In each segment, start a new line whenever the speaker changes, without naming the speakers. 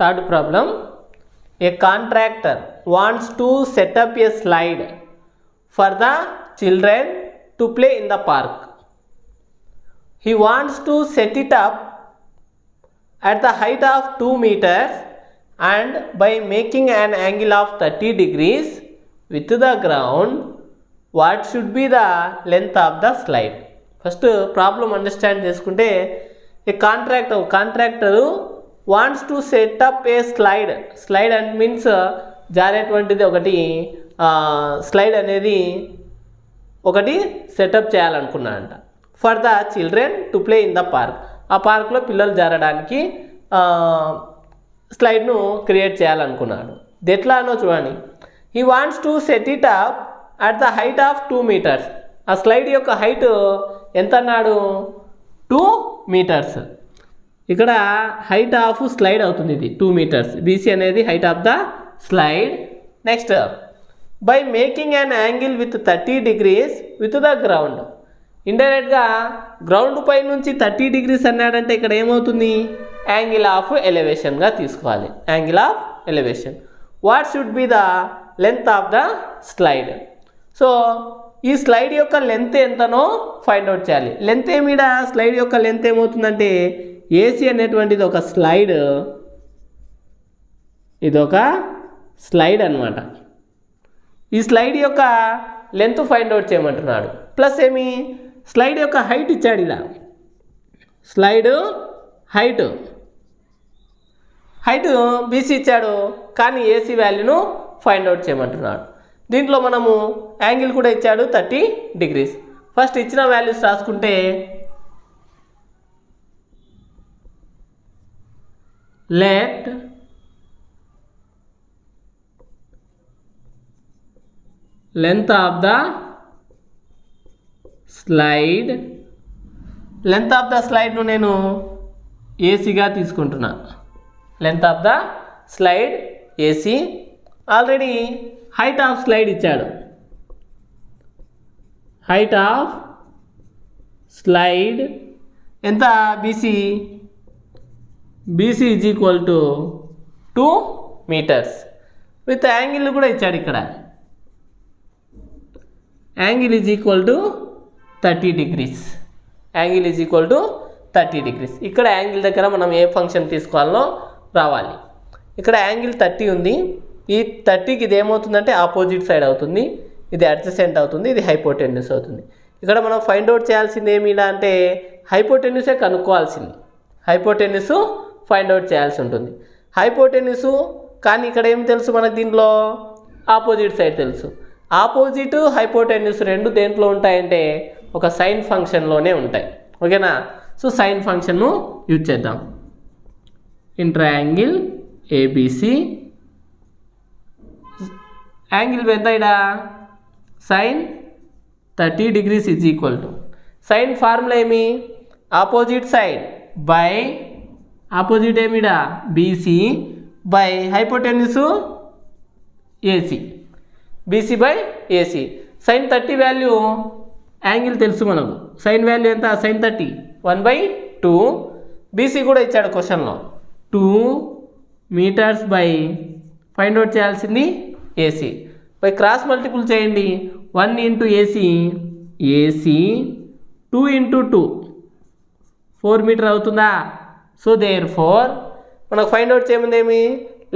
Third problem, a contractor wants to set up a slide for the children to play in the park. He wants to set it up at the height of 2 meters and by making an angle of 30 degrees with the ground. What should be the length of the slide? First problem understand చేసుకుంటే a contractor wants to set up a slide and means జారేటువంటిది ఒకటి slide అనేది ఒకటి setup చేయాలనుకున్నాడంట for the children to play in the park. ఆ పార్క్లో పిల్లలు జారడానికి స్లైడ్ను క్రియేట్ చేయాలనుకున్నాడు. ఎట్లానో చూడండి. He wants to set it up at the height of 2 meters. ఆ స్లైడ్ యొక్క హైట్ ఎంత అన్నాడు? 2 meters. ఇక్కడ హైట్ ఆఫ్ స్లైడ్ అవుతుంది, ఇది 2 meters. బీసీ అనేది height of the slide. Next, by making an angle with 30 degrees with the ground. ఇండైరెక్ట్గా ground పై నుంచి 30 degrees అన్నాడంటే ఇక్కడ ఏమవుతుంది? యాంగిల్ ఆఫ్ ఎలివేషన్గా తీసుకోవాలి. Angle of elevation. What should be the length of the slide? So ఈ slide యొక్క length ఎంతనో find out చేయాలి. లెంత్ ఏమిడా? స్లైడ్ యొక్క లెంత్ ఏమవుతుందంటే ఏసీ అనేటువంటిది ఒక స్లైడ్, ఇదొక స్లైడ్ అన్నమాట. ఈ స్లైడ్ యొక్క లెంత్ ఫైండ్ అవుట్ చేయమంటున్నాడు. ప్లస్ ఏమి? స్లైడ్ యొక్క హైట్ ఇచ్చాడు. ఇలా స్లైడ్ హైట్ బీసీ ఇచ్చాడు, కానీ ఏసీ వాల్యూను ఫైండ్ అవుట్ చేయమంటున్నాడు. దీంట్లో మనము యాంగిల్ కూడా ఇచ్చాడు 30 degrees. ఫస్ట్ ఇచ్చిన వాల్యూస్ రాసుకుంటే let length of the slide. Length of the స్లైడ్ను నేను ఏసీగా తీసుకుంటున్నా. Length of the slide AC. Already height of slide ఇచ్చాడు. హైట్ ఆఫ్ స్లైడ్ ఎంత? BC. BC is equal to 2 meters. With angle కూడా ఇచ్చాడు. ఇక్కడ angle is equal to 30 degrees. Angle is equal to 30 degrees. ఇక్కడ angle దగ్గర మనం ఏ function తీసుకోవాలో రావాలి. ఇక్కడ యాంగిల్ 30 ఉంది. ఈ 30కి ఇది ఏమవుతుందంటే ఆపోజిట్ సైడ్ అవుతుంది, ఇది అడ్జసెంట్ అవుతుంది, ఇది హైపోటెన్యూస్ అవుతుంది. ఇక్కడ మనం ఫైండ్ అవుట్ చేయాల్సింది ఏమిలా అంటే హైపోటెన్యూసే కనుక్కోవాల్సింది. హైపోటెన్యూస్ ఫైండ్ అవుట్ చేయాల్సి ఉంటుంది. హైపోటెన్యూస్ కానీ ఇక్కడ ఏం తెలుసు మనకు? దీంట్లో ఆపోజిట్ సైడ్ తెలుసు. ఆపోజిట్ హైపోటెన్యూస్ రెండు దేంట్లో ఉంటాయంటే ఒక సైన్ ఫంక్షన్లోనే ఉంటాయి. ఓకేనా? సో సైన్ ఫంక్షన్ను యూజ్ చేద్దాం. ఇన్ ట్రయాంగిల్ ఏబిసి యాంగిల్ ఎంత? ఇక్కడ sine 30 degrees is equal to sine formula ఏమి? ఆపోజిట్ సైడ్ బై ఆపోజిట్ ఏమిడా? BC by hypotenuse AC. BC by AC. Sine 30 value angle తెలుసు మనకు. సైన్ వాల్యూ ఎంత? సైన్ 30 1/2. బీసీ కూడా ఇచ్చాడు క్వశ్చన్లో. 2 meters బై ఫైండ్ అవుట్ చేయాల్సింది ఏసీ. బై క్రాస్ మల్టిపుల్ చేయండి. 1 into AC, AC 2 into 2 4 meter అవుతుందా? సో దేర్ ఫోర్ మనకు ఫైండ్ అవుట్ చేయమంది ఏమి?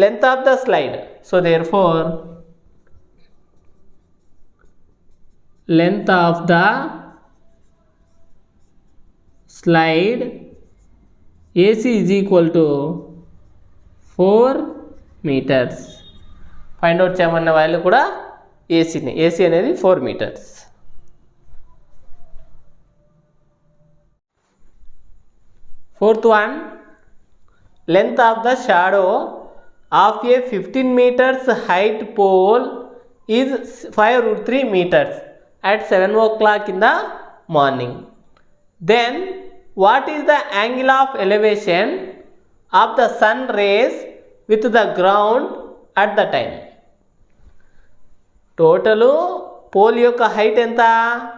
Length of the slide. So therefore length of the slide AC is equal to 4 meters. Find out చేయమన్న value కూడా ఏసీని. AC అనేది 4 meters. Fourth one, length of the shadow of a 15 meters height pole is 5√3 meters at 7 o'clock in the morning. Then what is the angle of elevation of the sun rays with the ground at the time? Total pole యొక్క height ఎంత?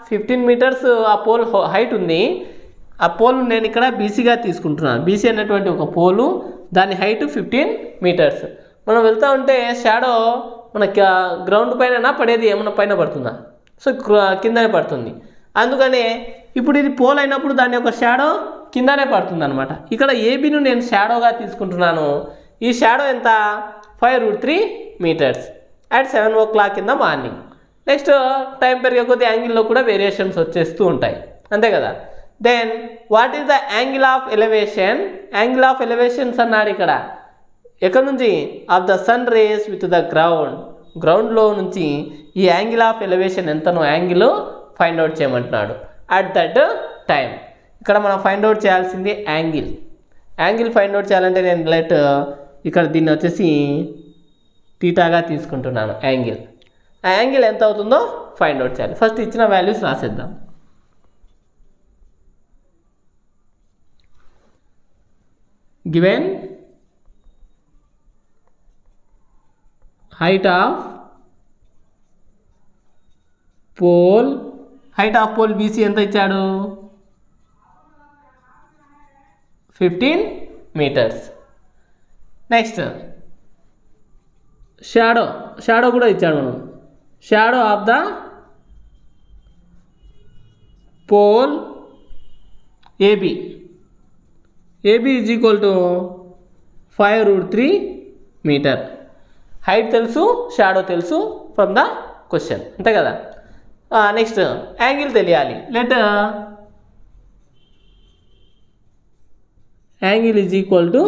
15 meters ఆ pole height ఉంది. ఆ pole నేను ఇక్కడ బీసీగా తీసుకుంటున్నాను. BC అనేటువంటి ఒక పోలు దాని హైట్ 15 మీటర్స్. మనం వెళ్తూ ఉంటే షాడో మన గ్రౌండ్ పైన పడేది, ఏమన్నా పైన పడుతుందా? సో కిందనే పడుతుంది. అందుకనే ఇప్పుడు ఇది పోల్ అయినప్పుడు దాని యొక్క షాడో కిందనే పడుతుంది అనమాట. ఇక్కడ ఏబీను నేను షాడోగా తీసుకుంటున్నాను. ఈ షాడో ఎంత? 5√3 metres at 7 o'clock in the morning. Next time పెరిగే కొద్ది యాంగిల్లో కూడా వేరియేషన్స్ వచ్చేస్తూ ఉంటాయి, అంతే కదా. Then what is the angle of elevation? Angle of elevations అన్నాడు ఇక్కడ. ఎక్కడి నుంచి? Of the sun rays with the ground. గ్రౌండ్లో నుంచి ఈ యాంగిల్ ఆఫ్ ఎలివేషన్ ఎంతనో యాంగిల్ ఫైండ్ అవుట్ చేయమంటున్నాడు అట్ దట్ టైం. ఇక్కడ మనం ఫైండ్ అవుట్ చేయాల్సింది యాంగిల్. యాంగిల్ ఫైండ్ అవుట్ చేయాలంటే నేను ఇక్కడ దీన్ని వచ్చేసి థీటాగా తీసుకుంటున్నాను యాంగిల్. ఆ యాంగిల్ ఎంత అవుతుందో ఫైండ్ అవుట్ చేయాలి. ఫస్ట్ ఇచ్చిన వాల్యూస్ రాసేద్దాం. Given height of pole, height of pole BC ఎంత ఇచ్చాడు? 15 మీటర్స్. నెక్స్ట్ షాడో కూడా ఇచ్చాడు మనం. Shadow of the pole AB is equal to 5√3 metre. Height తెలుసు, షాడో తెలుసు ఫ్రమ్ ద క్వశ్చన్, అంతే కదా. నెక్స్ట్ యాంగిల్ తెలియాలి. Let angle is equal to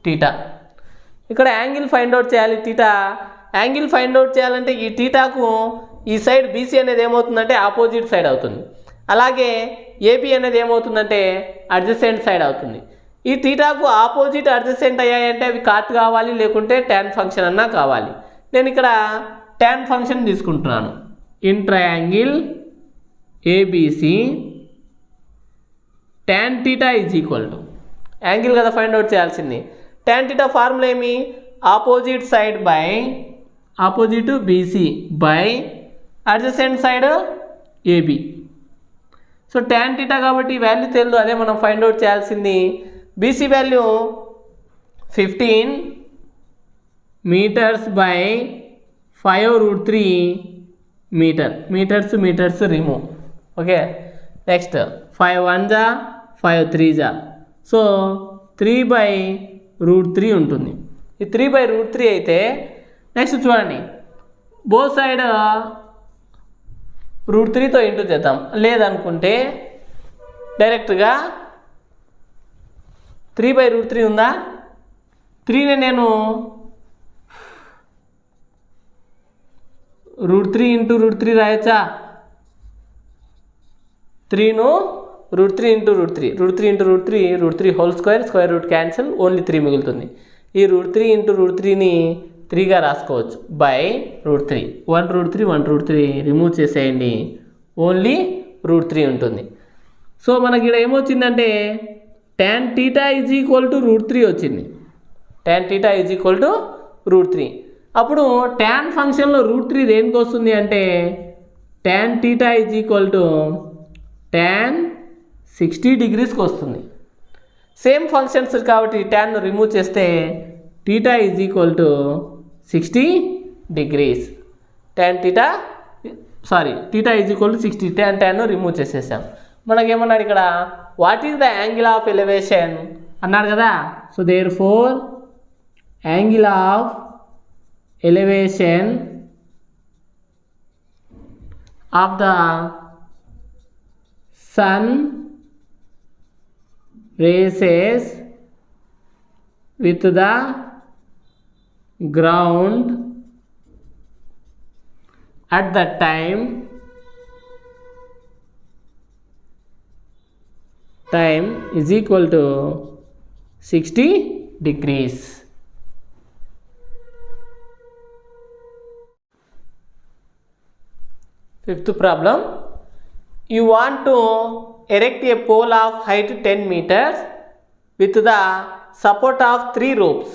theta. ఇక్కడ యాంగిల్ ఫైండ్ అవుట్ చేయాలి టీటా. యాంగిల్ ఫైండ్ అవుట్ చేయాలంటే ఈ టీటాకు ఈ సైడ్ బీసీ అనేది ఏమవుతుందంటే ఆపోజిట్ సైడ్ అవుతుంది. అలాగే ఏబీ అనేది ఏమవుతుందంటే అడ్జసెంట్ సైడ్ అవుతుంది. ఈ టీటాకు ఆపోజిట్ అడ్జసెంట్ అయ్యాయంటే అవి కాట్ కావాలి, లేకుంటే tan ఫంక్షన్ అన్నా కావాలి. నేను ఇక్కడ tan ఫంక్షన్ తీసుకుంటున్నాను. In triangle ABC tan theta is equal to, angle కదా ఫైండ్ అవుట్ చేయాల్సింది. tan టీటా ఫార్ములా ఏమి? Opposite side by opposite BC by adjacent side AB. So tan theta కాబట్టి వాల్యూ తెలియదు, అదే మనం ఫైండ్ అవుట్ చేయాల్సింది. BC value 15 meters by 5√3 meter. Meters remove. Okay, next 5 1 జా 5 3 జా, సో 3/√3 ఉంటుంది. ఈ 3/√3 అయితే నెక్స్ట్ చూడండి, బోత్ సైడ్ √3తో ఇంటూ చేద్దాం. లేదనుకుంటే డైరెక్ట్గా 3/√3 ఉందా? 3ని నేను √3 into √3 రాయొచ్చా? 3ను √3 into √3 into √3 whole square root cancel, only 3 మిగులుతుంది. ఈ √3 ఇంటూ √3ని 3గా రాసుకోవచ్చు బై √3. 1√3 రిమూవ్ చేసేయండి, ఓన్లీ √3 ఉంటుంది. సో మనకి ఇక్కడ ఏమొచ్చిందంటే tan theta is equal to √3 వచ్చింది. tan theta is equal to √3. అప్పుడు tan ఫంక్షన్లో √3 దేనికి వస్తుంది అంటే tan theta is equal to tan 60 degreesకి వస్తుంది. సేమ్ ఫంక్షన్స్ కాబట్టి ట్యాన్ను రిమూవ్ చేస్తే theta is equal to 60 degrees. Theta is equal to 60. ట్యాన్ను రిమూవ్ చేసేసాం. మనకేమన్నాడు ఇక్కడ? What is the angle of elevation అన్నాడు కదా. So therefore angle of elevation of the sun races with the ground at that time is equal to 60 degrees. Fifth problem. You want to erect a pole of height 10 meters with the support of 3 ropes.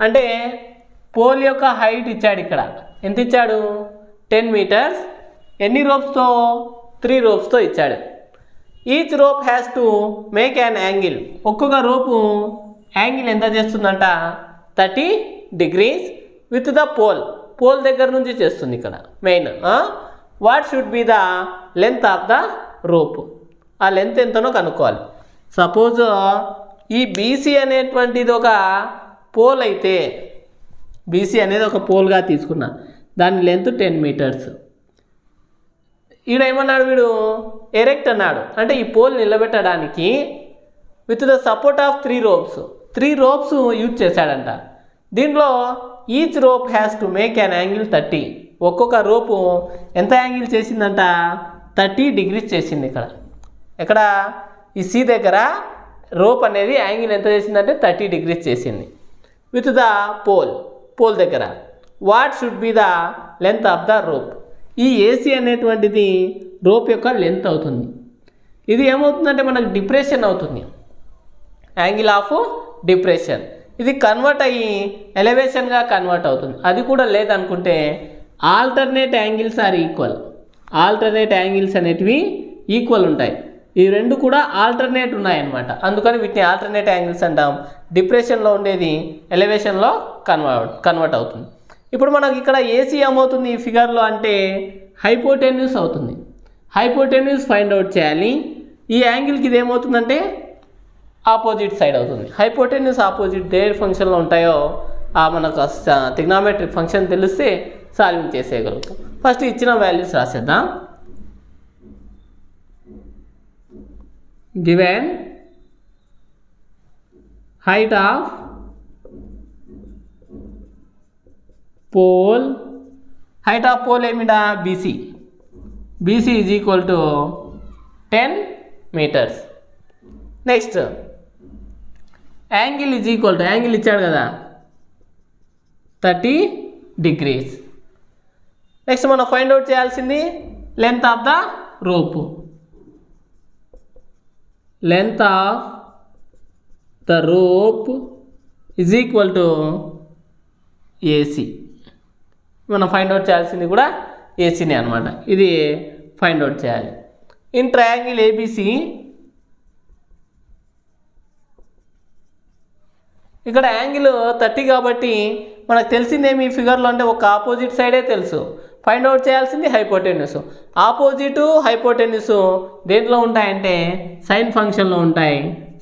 అంటే pole యొక్క height ఇచ్చాడు. ఇక్కడ ఎంత ఇచ్చాడు? 10 metres. ఎన్ని రోప్స్తో? 3 రోప్స్తో ఇచ్చాడు. Each rope has to make an angle. ఒక్కొక్క rope angle ఎంత చేస్తుందంట 30 degrees విత్ ద పోల్ దగ్గర నుంచి చేస్తుంది ఇక్కడ main. What should be the length of the rope, ఆ లెంత్ ఎంతనో కనుక్కోవాలి. సపోజ్ ఈ బీసీ అనేటువంటిది ఒక పోల్ అయితే, బీసీ అనేది ఒక పోల్గా తీసుకున్నా, దాని లెంత్ 10 meters. ఈడేమన్నాడు వీడు, ఎరెక్ట్ అన్నాడు, అంటే ఈ పోల్ నిలబెట్టడానికి with the support of 3 ropes, 3 ropes use చేశాడంట. దీంట్లో each rope has to make an angle 30. ఒక్కొక్క రోపు ఎంత యాంగిల్ చేసిందంట 30 degrees చేసింది. ఇక్కడ ఈ సి దగ్గర రోప్ అనేది యాంగిల్ ఎంత చేసిందంటే 30 degrees చేసింది విత్ ద పోల్ దగ్గర. What should be the length of the rope, ఈ ఏసీ అనేటువంటిది రోప్ యొక్క లెంత్ అవుతుంది. ఇది ఏమవుతుందంటే మనకు డిప్రెషన్ అవుతుంది, యాంగిల్ ఆఫ్ డిప్రెషన్. ఇది కన్వర్ట్ అయ్యి ఎలివేషన్గా కన్వర్ట్ అవుతుంది. అది కూడా లేదనుకుంటే alternate angles are equal. Alternate angles అనేటివి ఈక్వల్ ఉంటాయి. ఈ రెండు కూడా ఆల్టర్నేట్ ఉన్నాయన్నమాట, అందుకని వీటిని ఆల్టర్నేట్ యాంగిల్స్ అంటాం. డిప్రెషన్లో ఉండేది ఎలివేషన్లో కన్వర్ట్ అవుతుంది. ఇప్పుడు మనకి ఇక్కడ ఏసీ ఏమవుతుంది ఈ ఫిగర్లో అంటే హైపోటెన్యూస్ అవుతుంది. హైపోటెన్యూస్ ఫైండ్ అవుట్ చేయాలి. ఈ యాంగిల్కి ఇది ఏమవుతుందంటే ఆపోజిట్ సైడ్ అవుతుంది. హైపోటెన్యూస్ ఆపోజిట్ ఏ ఫంక్షన్లో ఉంటాయో మనకు ట్రిగ్నామెట్రిక్ ఫంక్షన్ తెలిస్తే సాల్వింగ్ చేసేయగలుగుతాం. ఫస్ట్ ఇచ్చిన వాల్యూస్ రాసేద్దాం. Given height of pole, height of pole ఏమిటా BC is equal to 10 meters. Next angle is equal to, angle ఇచ్చాడు కదా 30 degrees. నెక్స్ట్ మనం ఫైండ్ అవుట్ చేయాల్సింది length of the rope. Length of the rope is equal to AC. మనం find out చేయాల్సింది కూడా ఏసీనే అనమాట. ఇది ఫైండ్ అవుట్ చేయాలి. ఇన్ ట్రయాంగిల్ ఏబిసి ఇక్కడ యాంగిల్ 30 కాబట్టి మనకు తెలిసిందేమి ఈ ఫిగర్లో అంటే ఒక ఆపోజిట్ సైడే తెలుసు. ఫైండ్ అవుట్ చేయాల్సింది హైపోటెన్యూస్. ఆపోజిట్ హైపోటెన్యూస్ దేంట్లో ఉంటాయంటే సైన్ ఫంక్షన్లో ఉంటాయి.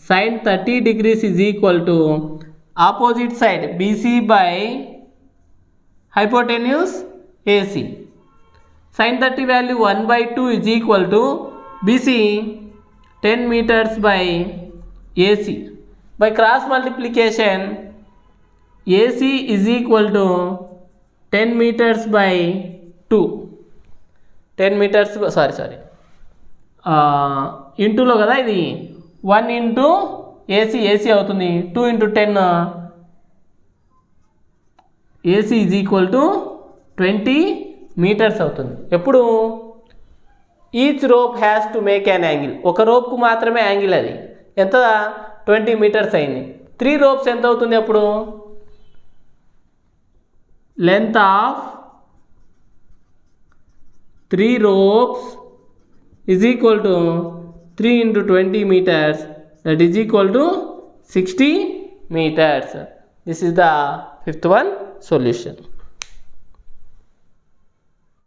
Sine 30 degrees is equal to opposite side BC by hypotenuse AC. Sine 30 value 1/2 is equal to BC 10 meters by AC. By cross multiplication AC is equal to 10 meters by 2. 10 meters sorry ఇంటూలో కదా, ఇది 1 into AC అవుతుంది. 2 into 10 AC is equal to 20 meters అవుతుంది. ఎప్పుడు each rope has to make an angle, ఒక రోప్కు మాత్రమే angle, అది ఎంత 20 meters అయింది. 3 ropes ఎంత అవుతుంది అప్పుడు length of 3 ropes is equal to 3 into 20 meters, that is equal to 60 meters. This is the fifth one solution.